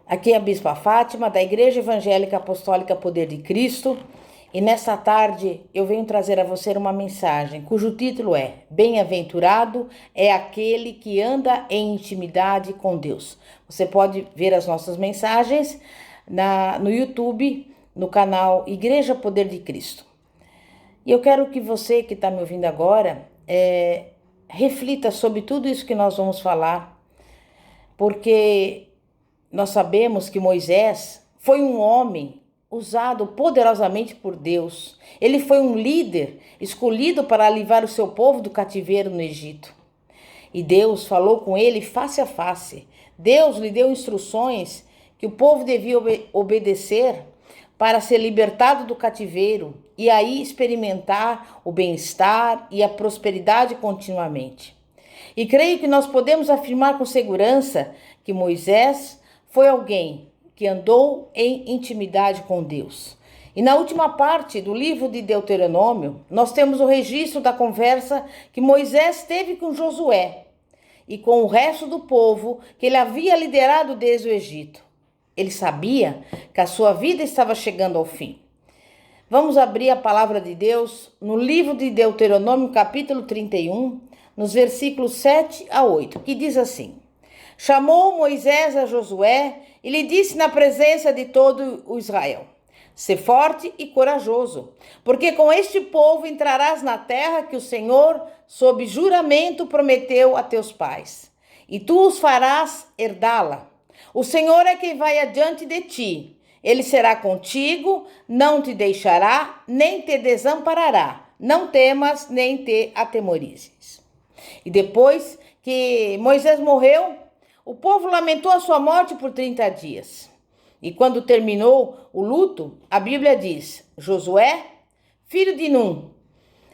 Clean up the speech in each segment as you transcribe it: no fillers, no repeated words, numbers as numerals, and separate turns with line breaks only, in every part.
Aqui é a Bispa Fátima, da Igreja Evangélica Apostólica Poder de Cristo, e nesta tarde eu venho trazer a você uma mensagem cujo título é Bem-aventurado é aquele que anda em intimidade com Deus. Você pode ver as nossas mensagens no YouTube, no canal Igreja Poder de Cristo. E eu quero que você que está me ouvindo agora reflita sobre tudo isso que nós vamos falar, porque nós sabemos que Moisés foi um homem usado poderosamente por Deus. Ele foi um líder escolhido para livrar o seu povo do cativeiro no Egito. E Deus falou com ele face a face. Deus lhe deu instruções que o povo devia obedecer para ser libertado do cativeiro e aí experimentar o bem-estar e a prosperidade continuamente. E creio que nós podemos afirmar com segurança que Moisés foi alguém que andou em intimidade com Deus. E na última parte do livro de Deuteronômio, nós temos o registro da conversa que Moisés teve com Josué e com o resto do povo que ele havia liderado desde o Egito. Ele sabia que a sua vida estava chegando ao fim. Vamos abrir a palavra de Deus no livro de Deuteronômio, capítulo 31, nos versículos 7 a 8, que diz assim: Chamou Moisés a Josué e lhe disse na presença de todo o Israel: Sê forte e corajoso, porque com este povo entrarás na terra que o Senhor, sob juramento, prometeu a teus pais, e tu os farás herdá-la. O Senhor é quem vai adiante de ti. Ele será contigo, não te deixará, nem te desamparará. Não temas, nem te atemorizes. E depois que Moisés morreu, o povo lamentou a sua morte por 30 dias. E quando terminou o luto, a Bíblia diz: Josué, filho de Num,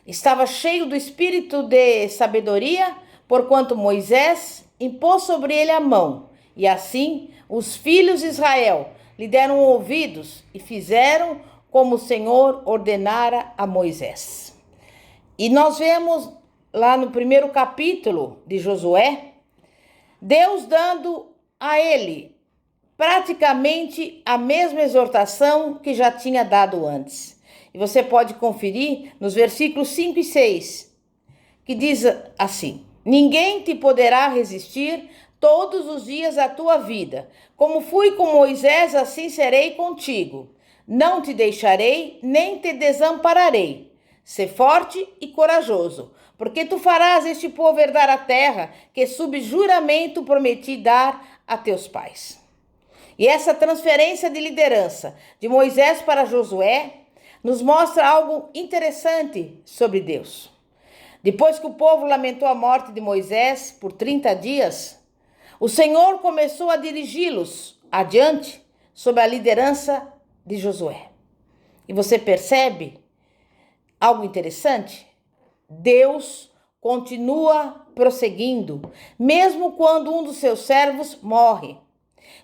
estava cheio do espírito de sabedoria, porquanto Moisés impôs sobre ele a mão. E assim os filhos de Israel lhe deram ouvidos e fizeram como o Senhor ordenara a Moisés. E nós vemos lá no primeiro capítulo de Josué, Deus dando a ele praticamente a mesma exortação que já tinha dado antes. E você pode conferir nos versículos 5 e 6, que diz assim: Ninguém te poderá resistir todos os dias da tua vida. Como fui com Moisés, assim serei contigo. Não te deixarei, nem te desampararei. Sê forte e corajoso, porque tu farás este povo herdar a terra que sob juramento prometi dar a teus pais. E essa transferência de liderança de Moisés para Josué nos mostra algo interessante sobre Deus. Depois que o povo lamentou a morte de Moisés por 30 dias, o Senhor começou a dirigi-los adiante sob a liderança de Josué. E você percebe algo interessante? Deus continua prosseguindo, mesmo quando um dos seus servos morre.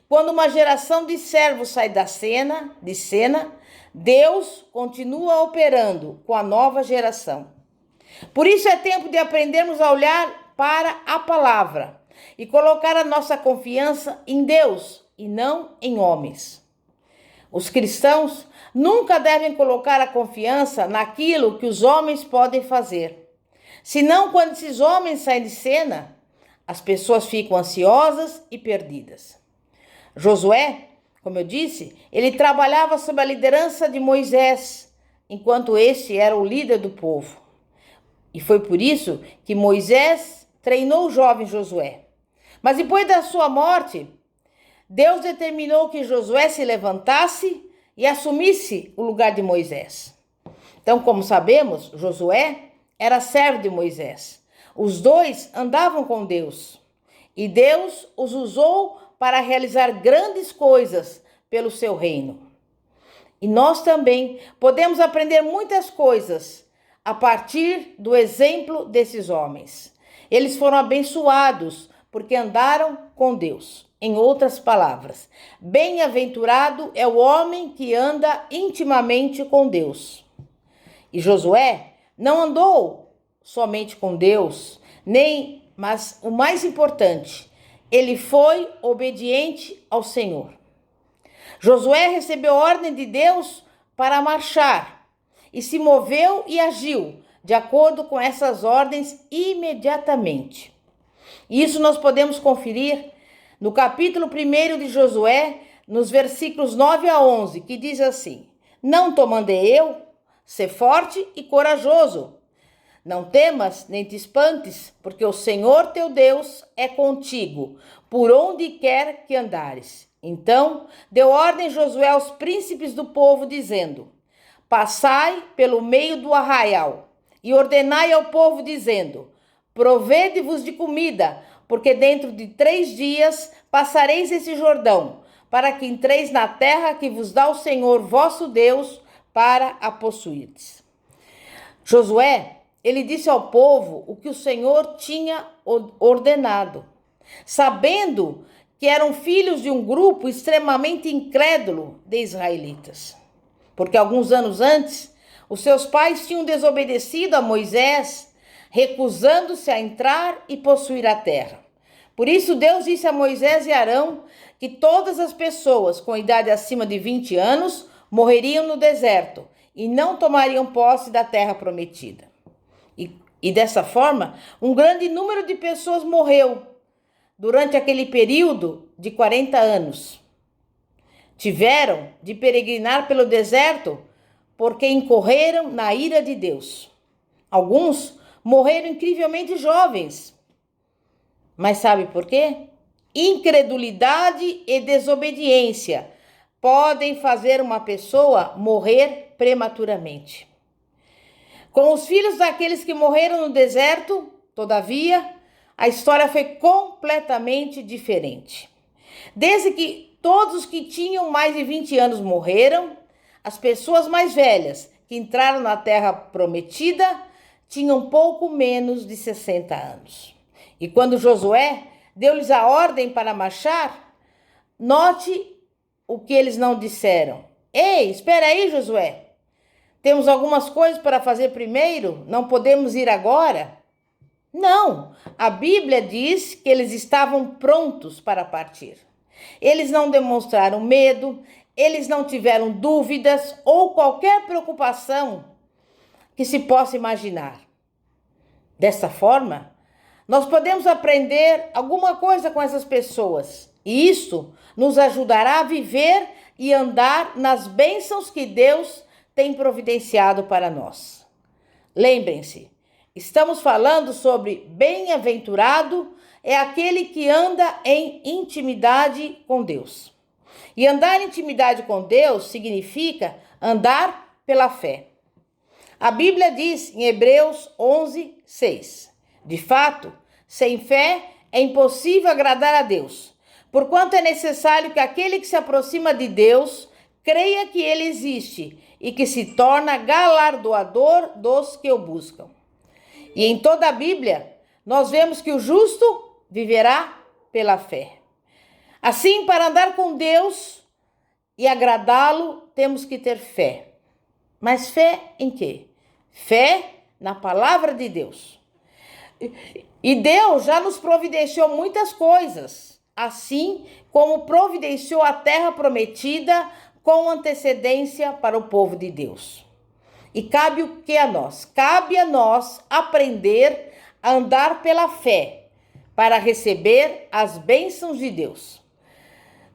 Quando uma geração de servos sai de cena, Deus continua operando com a nova geração. Por isso é tempo de aprendermos a olhar para a palavra e colocar a nossa confiança em Deus e não em homens. Os cristãos nunca devem colocar a confiança naquilo que os homens podem fazer. Senão, quando esses homens saem de cena, as pessoas ficam ansiosas e perdidas. Josué, como eu disse, ele trabalhava sob a liderança de Moisés, enquanto este era o líder do povo. E foi por isso que Moisés treinou o jovem Josué. Mas depois da sua morte, Deus determinou que Josué se levantasse e assumisse o lugar de Moisés. Então, como sabemos, Josué era servo de Moisés. Os dois andavam com Deus. E Deus os usou para realizar grandes coisas pelo seu reino. E nós também podemos aprender muitas coisas a partir do exemplo desses homens. Eles foram abençoados porque andaram com Deus. Em outras palavras, bem-aventurado é o homem que anda intimamente com Deus. E Josué não andou somente com Deus, mas o mais importante, ele foi obediente ao Senhor. Josué recebeu ordem de Deus para marchar e se moveu e agiu de acordo com essas ordens imediatamente. Isso nós podemos conferir no capítulo 1 de Josué, nos versículos 9 a 11, que diz assim: Não te mandei eu? Sê forte e corajoso. Não temas nem te espantes, porque o Senhor teu Deus é contigo, por onde quer que andares. Então deu ordem Josué aos príncipes do povo, dizendo: Passai pelo meio do arraial, e ordenai ao povo, dizendo: Provede-vos de comida, porque dentro de 3 dias passareis esse Jordão, para que entreis na terra que vos dá o Senhor vosso Deus para a possuirdes. Josué, ele disse ao povo o que o Senhor tinha ordenado, sabendo que eram filhos de um grupo extremamente incrédulo de israelitas. Porque alguns anos antes, os seus pais tinham desobedecido a Moisés, recusando-se a entrar e possuir a terra. Por isso Deus disse a Moisés e Arão que todas as pessoas com idade acima de 20 anos morreriam no deserto e não tomariam posse da terra prometida. E dessa forma, um grande número de pessoas morreu durante aquele período de 40 anos. Tiveram de peregrinar pelo deserto porque incorreram na ira de Deus. Alguns morreram incrivelmente jovens. Mas sabe por quê? Incredulidade e desobediência podem fazer uma pessoa morrer prematuramente. Com os filhos daqueles que morreram no deserto, todavia, a história foi completamente diferente. Desde que todos os que tinham mais de 20 anos morreram, as pessoas mais velhas que entraram na terra prometida tinham pouco menos de 60 anos. E quando Josué deu-lhes a ordem para marchar, note o que eles não disseram. Ei, espera aí, Josué. Temos algumas coisas para fazer primeiro? Não podemos ir agora? Não, a Bíblia diz que eles estavam prontos para partir. Eles não demonstraram medo, eles não tiveram dúvidas ou qualquer preocupação que se possa imaginar. Dessa forma, nós podemos aprender alguma coisa com essas pessoas e isso nos ajudará a viver e andar nas bênçãos que Deus tem providenciado para nós. Lembrem-se, estamos falando sobre bem-aventurado é aquele que anda em intimidade com Deus. E andar em intimidade com Deus significa andar pela fé. A Bíblia diz em Hebreus 11, 6: De fato, sem fé é impossível agradar a Deus, porquanto é necessário que aquele que se aproxima de Deus creia que ele existe e que se torna galardoador dos que o buscam. E em toda a Bíblia, nós vemos que o justo viverá pela fé. Assim, para andar com Deus e agradá-lo, temos que ter fé. Mas fé em quê? Fé na palavra de Deus. E Deus já nos providenciou muitas coisas, assim como providenciou a terra prometida com antecedência para o povo de Deus. E cabe o que a nós? Cabe a nós aprender a andar pela fé para receber as bênçãos de Deus.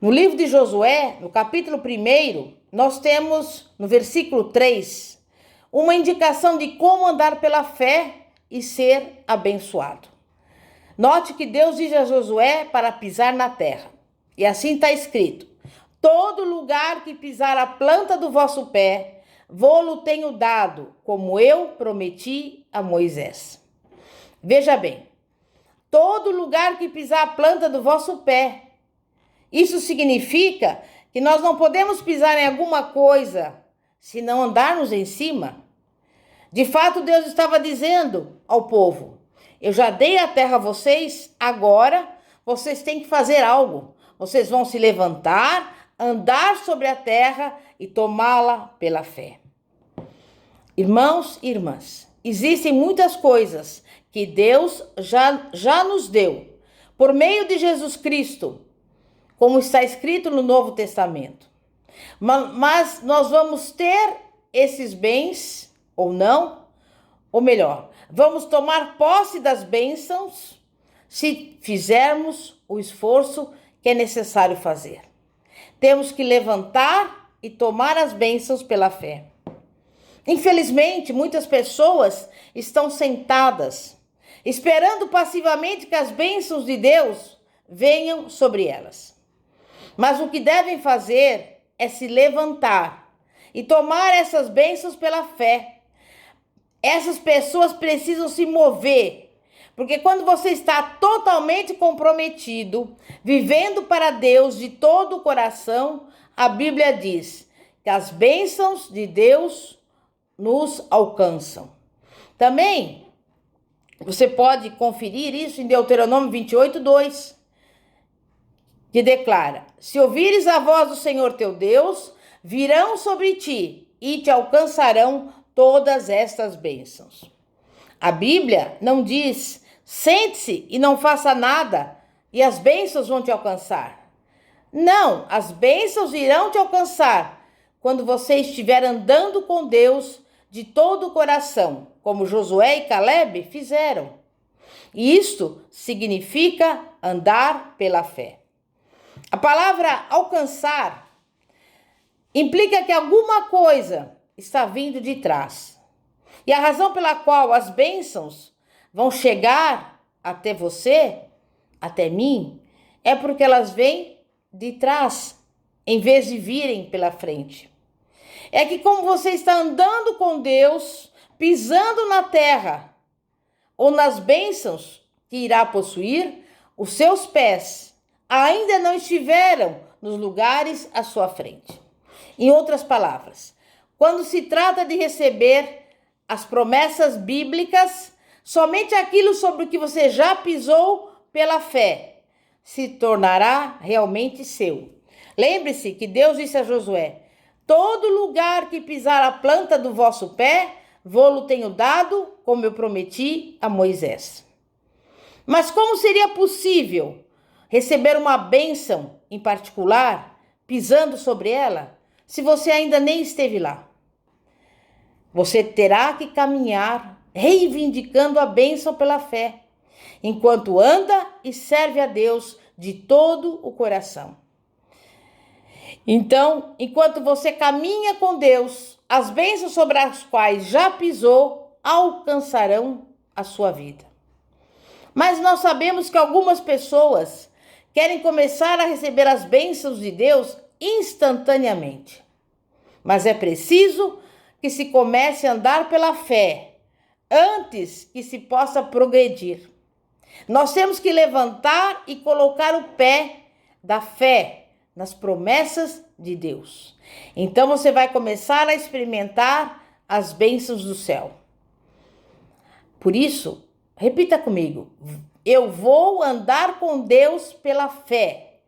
No livro de Josué, no capítulo 1, nós temos no versículo 3 uma indicação de como andar pela fé e ser abençoado. Note que Deus diz a Josué para pisar na terra. E assim está escrito: Todo lugar que pisar a planta do vosso pé, vô-lo tenho dado, como eu prometi a Moisés. Veja bem, todo lugar que pisar a planta do vosso pé. Isso significa que nós não podemos pisar em alguma coisa se não andarmos em cima. De fato, Deus estava dizendo ao povo: eu já dei a terra a vocês, agora vocês têm que fazer algo. Vocês vão se levantar, andar sobre a terra e tomá-la pela fé. Irmãos e irmãs, existem muitas coisas que Deus já nos deu por meio de Jesus Cristo, como está escrito no Novo Testamento. Mas nós vamos ter esses bens ou não, ou melhor, vamos tomar posse das bênçãos se fizermos o esforço que é necessário fazer. Temos que levantar e tomar as bênçãos pela fé. Infelizmente, muitas pessoas estão sentadas, esperando passivamente que as bênçãos de Deus venham sobre elas. Mas o que devem fazer é se levantar e tomar essas bênçãos pela fé. Essas pessoas precisam se mover, porque quando você está totalmente comprometido, vivendo para Deus de todo o coração, a Bíblia diz que as bênçãos de Deus nos alcançam. Também você pode conferir isso em Deuteronômio 28:2, que declara: se ouvires a voz do Senhor teu Deus, virão sobre ti e te alcançarão todas estas bênçãos. A Bíblia não diz: sente-se e não faça nada e as bênçãos vão te alcançar. Não, as bênçãos irão te alcançar quando você estiver andando com Deus de todo o coração, como Josué e Caleb fizeram. E isto significa andar pela fé. A palavra alcançar implica que alguma coisa está vindo de trás. E a razão pela qual as bênçãos vão chegar até você, até mim, é porque elas vêm de trás, em vez de virem pela frente. É que como você está andando com Deus, pisando na terra, ou nas bênçãos que irá possuir, os seus pés ainda não estiveram nos lugares à sua frente. Em outras palavras, quando se trata de receber as promessas bíblicas, somente aquilo sobre o que você já pisou pela fé se tornará realmente seu. Lembre-se que Deus disse a Josué: todo lugar que pisar a planta do vosso pé, vô-lo tenho dado, como eu prometi a Moisés. Mas como seria possível receber uma bênção em particular, pisando sobre ela, se você ainda nem esteve lá? Você terá que caminhar reivindicando a bênção pela fé, enquanto anda e serve a Deus de todo o coração. Então, enquanto você caminha com Deus, as bênçãos sobre as quais já pisou alcançarão a sua vida. Mas nós sabemos que algumas pessoas querem começar a receber as bênçãos de Deus instantaneamente. Mas é preciso que se comece a andar pela fé, antes que se possa progredir. Nós temos que levantar e colocar o pé da fé nas promessas de Deus. Então você vai começar a experimentar as bênçãos do céu. Por isso, repita comigo: eu vou andar com Deus pela fé,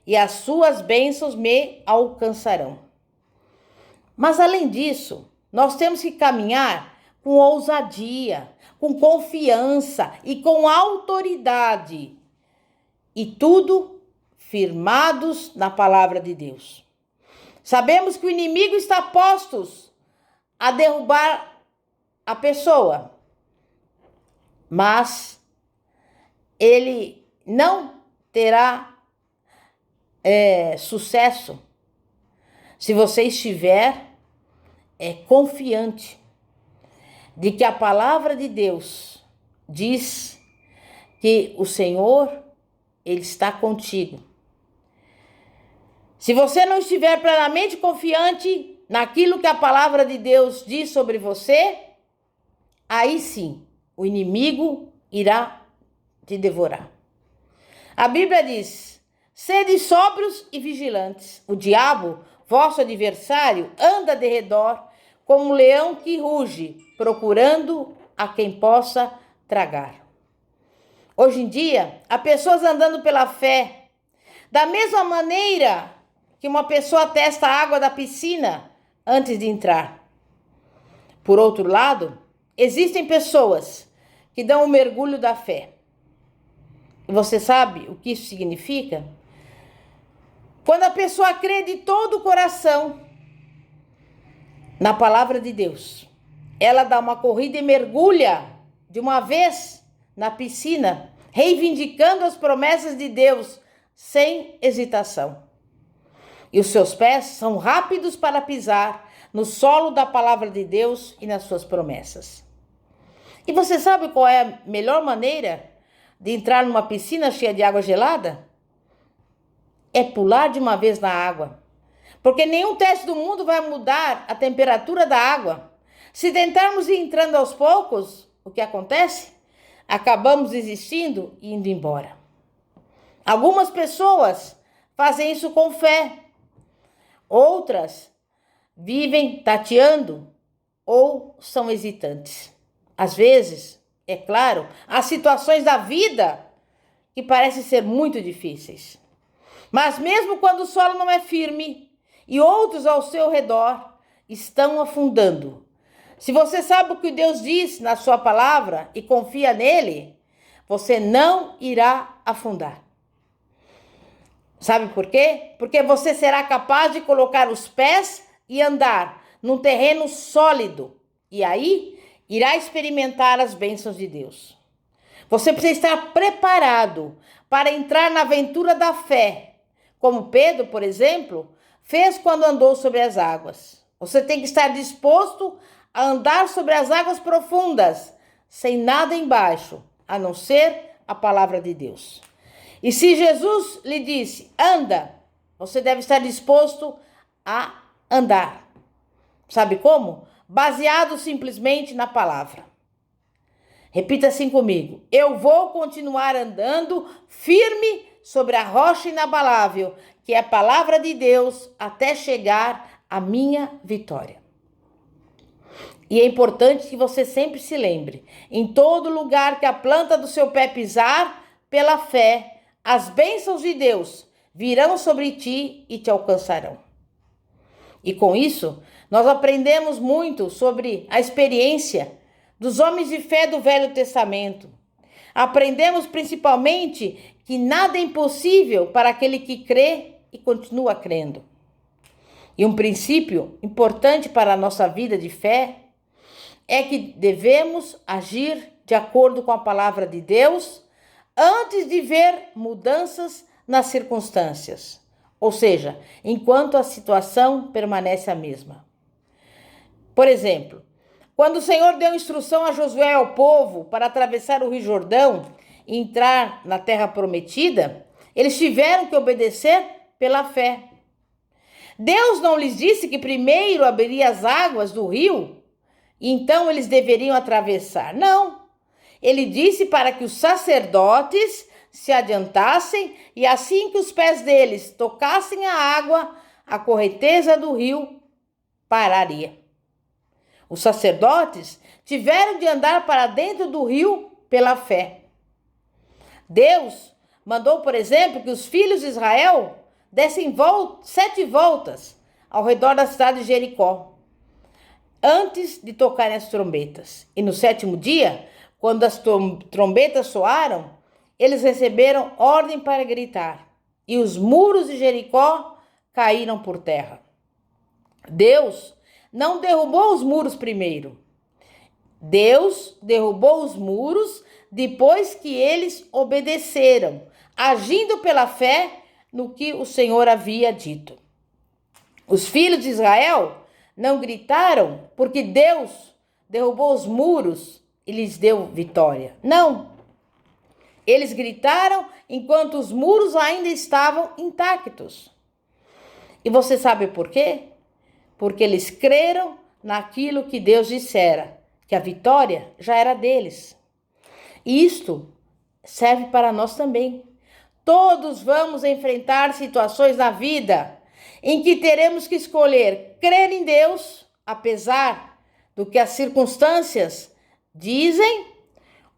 e as suas bênçãos me alcançarão. Mas além disso, nós temos que caminhar com ousadia, com confiança e com autoridade. E tudo firmados na palavra de Deus. Sabemos que o inimigo está postos a derrubar a pessoa, mas ele não terá sucesso se você estiver confiante de que a palavra de Deus diz que o Senhor, Ele está contigo. Se você não estiver plenamente confiante naquilo que a palavra de Deus diz sobre você, aí sim, o inimigo irá te devorar. A Bíblia diz: sede sóbrios e vigilantes. O diabo, vosso adversário, anda de redor como um leão que ruge, procurando a quem possa tragar. Hoje em dia, há pessoas andando pela fé, da mesma maneira que uma pessoa testa a água da piscina antes de entrar. Por outro lado, existem pessoas que dão o mergulho da fé. E você sabe o que isso significa? Quando a pessoa crê de todo o coração na palavra de Deus, ela dá uma corrida e mergulha de uma vez na piscina, reivindicando as promessas de Deus sem hesitação. E os seus pés são rápidos para pisar no solo da palavra de Deus e nas suas promessas. E você sabe qual é a melhor maneira de entrar numa piscina cheia de água gelada? É pular de uma vez na água. Porque nenhum teste do mundo vai mudar a temperatura da água. Se tentarmos ir entrando aos poucos, o que acontece? Acabamos desistindo e indo embora. Algumas pessoas fazem isso com fé. Outras vivem tateando ou são hesitantes. Às vezes, é claro, há situações da vida que parecem ser muito difíceis. Mas mesmo quando o solo não é firme e outros ao seu redor estão afundando, se você sabe o que Deus diz na sua palavra e confia nele, você não irá afundar. Sabe por quê? Porque você será capaz de colocar os pés e andar num terreno sólido. E aí, irá experimentar as bênçãos de Deus. Você precisa estar preparado para entrar na aventura da fé, como Pedro, por exemplo, fez quando andou sobre as águas. Você tem que estar disposto a andar sobre as águas profundas, sem nada embaixo, a não ser a palavra de Deus. E se Jesus lhe disse, anda, você deve estar disposto a andar. Sabe como? Baseado simplesmente na palavra. Repita assim comigo. Eu vou continuar andando firme sobre a rocha inabalável, que é a palavra de Deus, até chegar à minha vitória. E é importante que você sempre se lembre, em todo lugar que a planta do seu pé pisar, pela fé, as bênçãos de Deus virão sobre ti e te alcançarão. E com isso, nós aprendemos muito sobre a experiência dos homens de fé do Velho Testamento. Aprendemos principalmente que nada é impossível para aquele que crê e continua crendo. E um princípio importante para a nossa vida de fé é que devemos agir de acordo com a palavra de Deus antes de ver mudanças nas circunstâncias, ou seja, enquanto a situação permanece a mesma. Por exemplo, quando o Senhor deu instrução a Josué e ao povo para atravessar o Rio Jordão e entrar na terra prometida, eles tiveram que obedecer pela fé. Deus não lhes disse que primeiro abriria as águas do rio e então eles deveriam atravessar. Não. Ele disse para que os sacerdotes se adiantassem e assim que os pés deles tocassem a água, a correnteza do rio pararia. Os sacerdotes tiveram de andar para dentro do rio pela fé. Deus mandou, por exemplo, que os filhos de Israel dessem 7 voltas ao redor da cidade de Jericó, antes de tocarem as trombetas. E no 7º dia, quando as trombetas soaram, eles receberam ordem para gritar. E os muros de Jericó caíram por terra. Deus não derrubou os muros primeiro. Deus derrubou os muros depois que eles obedeceram, agindo pela fé no que o Senhor havia dito. Os filhos de Israel não gritaram porque Deus derrubou os muros e lhes deu vitória. Não. Eles gritaram enquanto os muros ainda estavam intactos. E você sabe por quê? Porque eles creram naquilo que Deus dissera, que a vitória já era deles. E isto serve para nós também. Todos vamos enfrentar situações na vida em que teremos que escolher crer em Deus, apesar do que as circunstâncias dizem,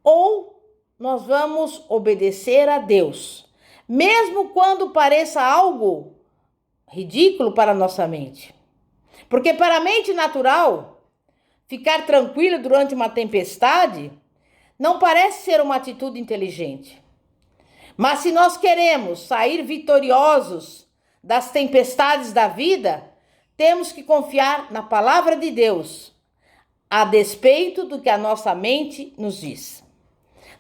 ou nós vamos obedecer a Deus, mesmo quando pareça algo ridículo para a nossa mente. Porque para a mente natural, ficar tranquilo durante uma tempestade não parece ser uma atitude inteligente. Mas se nós queremos sair vitoriosos das tempestades da vida, temos que confiar na palavra de Deus, a despeito do que a nossa mente nos diz.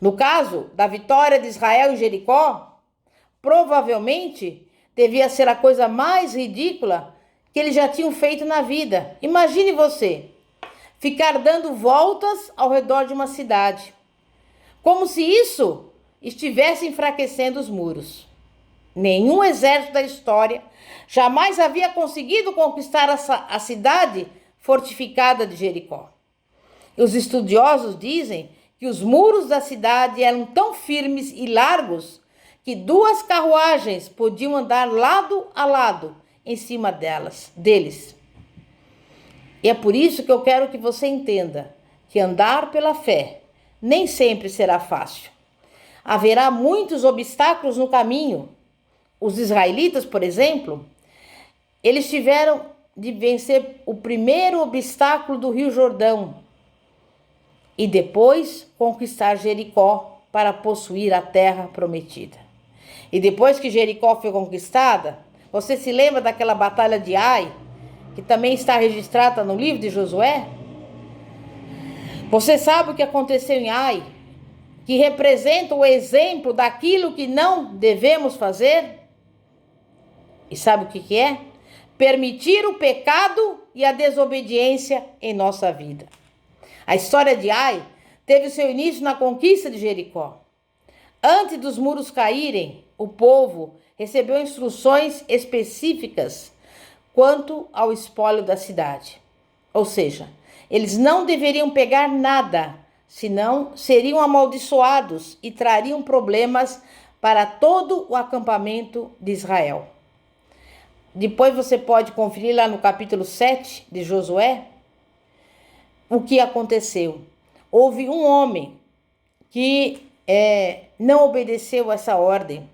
No caso da vitória de Israel em Jericó, provavelmente devia ser a coisa mais ridícula que eles já tinham feito na vida. Imagine você ficar dando voltas ao redor de uma cidade, como se isso estivesse enfraquecendo os muros. Nenhum exército da história jamais havia conseguido conquistar a cidade fortificada de Jericó. E os estudiosos dizem que os muros da cidade eram tão firmes e largos que 2 carruagens podiam andar lado a lado em cima deles. E é por isso que eu quero que você entenda que andar pela fé nem sempre será fácil. Haverá muitos obstáculos no caminho. Os israelitas, por exemplo, eles tiveram de vencer o primeiro obstáculo do Rio Jordão e depois conquistar Jericó para possuir a terra prometida. E depois que Jericó foi conquistada, você se lembra daquela batalha de Ai, que também está registrada no livro de Josué? Você sabe o que aconteceu em Ai, que representa o exemplo daquilo que não devemos fazer? E sabe o que é? Permitir o pecado e a desobediência em nossa vida. A história de Ai teve seu início na conquista de Jericó. Antes dos muros caírem, o povo recebeu instruções específicas quanto ao espólio da cidade. Ou seja, eles não deveriam pegar nada, senão seriam amaldiçoados e trariam problemas para todo o acampamento de Israel. Depois você pode conferir lá no capítulo 7 de Josué o que aconteceu. Houve um homem que não obedeceu essa ordem.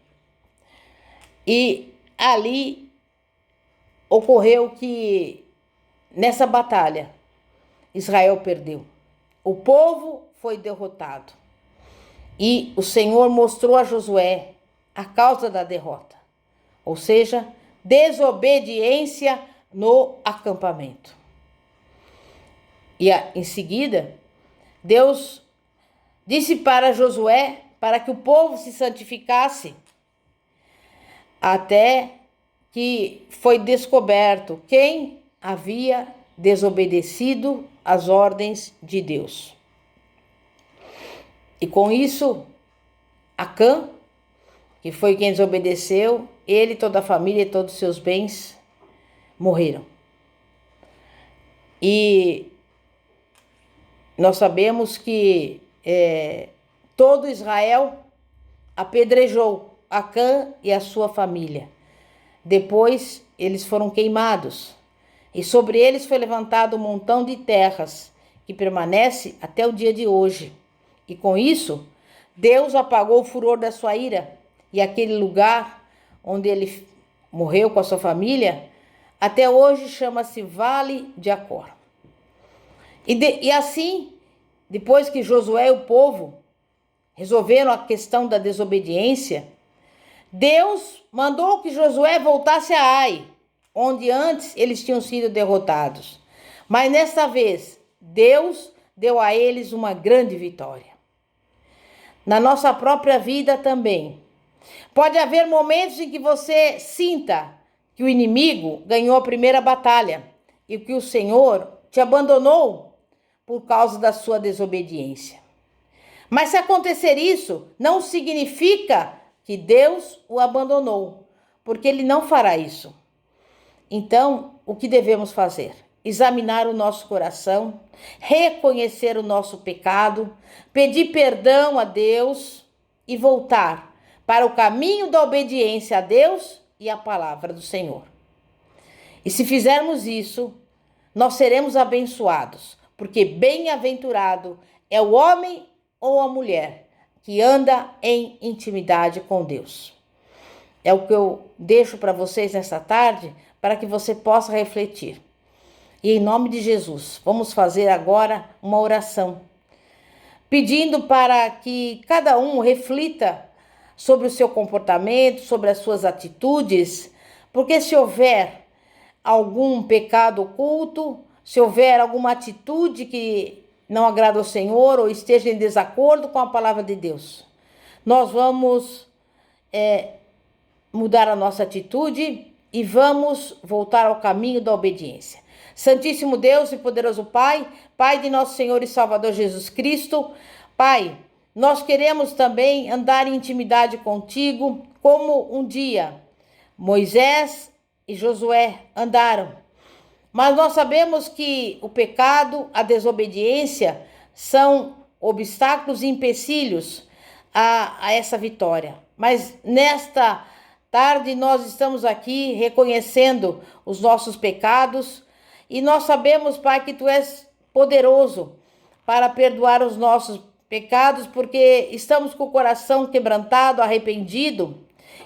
E ali ocorreu que nessa batalha Israel perdeu. O povo foi derrotado. E o Senhor mostrou a Josué a causa da derrota. Ou seja, desobediência no acampamento. E em seguida, Deus disse para Josué para que o povo se santificasse, até que foi descoberto quem havia desobedecido às ordens de Deus. E com isso, Acã, que foi quem desobedeceu, ele, toda a família e todos os seus bens morreram. E nós sabemos que todo Israel apedrejou Acã e a sua família. Depois eles foram queimados e sobre eles foi levantado um montão de terras que permanece até o dia de hoje. E com isso, Deus apagou o furor da sua ira e aquele lugar onde ele morreu com a sua família, até hoje chama-se Vale de Acor. E assim, depois que Josué e o povo resolveram a questão da desobediência, Deus mandou que Josué voltasse a Ai, onde antes eles tinham sido derrotados. Mas nesta vez, Deus deu a eles uma grande vitória. Na nossa própria vida também. Pode haver momentos em que você sinta que o inimigo ganhou a primeira batalha e que o Senhor te abandonou por causa da sua desobediência. Mas se acontecer isso, não significa que Deus o abandonou, porque ele não fará isso. Então, o que devemos fazer? Examinar o nosso coração, reconhecer o nosso pecado, pedir perdão a Deus e voltar para o caminho da obediência a Deus e à palavra do Senhor. E se fizermos isso, nós seremos abençoados, porque bem-aventurado é o homem ou a mulher que anda em intimidade com Deus. É o que eu deixo para vocês nessa tarde, para que você possa refletir. E em nome de Jesus, vamos fazer agora uma oração, pedindo para que cada um reflita sobre o seu comportamento, sobre as suas atitudes, Porque se houver algum pecado oculto, se houver alguma atitude que não agrada ao Senhor ou esteja em desacordo com a palavra de Deus, nós vamos mudar a nossa atitude e vamos voltar ao caminho da obediência. Santíssimo Deus e poderoso Pai, Pai de nosso Senhor e Salvador Jesus Cristo, Pai, nós queremos também andar em intimidade contigo, como um dia Moisés e Josué andaram. Mas nós sabemos que o pecado, a desobediência são obstáculos e empecilhos a essa vitória. Mas nesta tarde nós estamos aqui reconhecendo os nossos pecados e nós sabemos, Pai, que Tu és poderoso para perdoar os nossos pecados, porque estamos com o coração quebrantado, arrependido,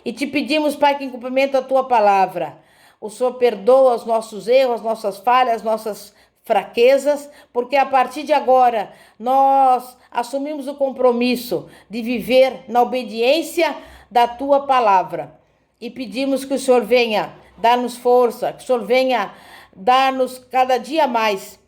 e Te pedimos, Pai, que em cumprimento da Tua palavra, o Senhor perdoa os nossos erros, as nossas falhas, as nossas fraquezas, porque a partir de agora nós assumimos o compromisso de viver na obediência da Tua palavra. E pedimos que o Senhor venha dar-nos força, que o Senhor venha dar-nos cada dia mais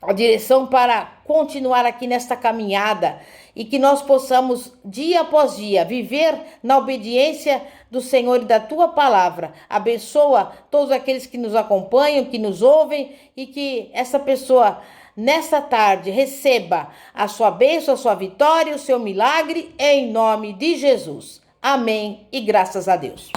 a direção para continuar aqui nesta caminhada e que nós possamos, dia após dia, viver na obediência do Senhor e da Tua palavra. Abençoa todos aqueles que nos acompanham, que nos ouvem e que essa pessoa, nesta tarde, receba a sua bênção, a sua vitória, o seu milagre, em nome de Jesus. Amém e graças a Deus.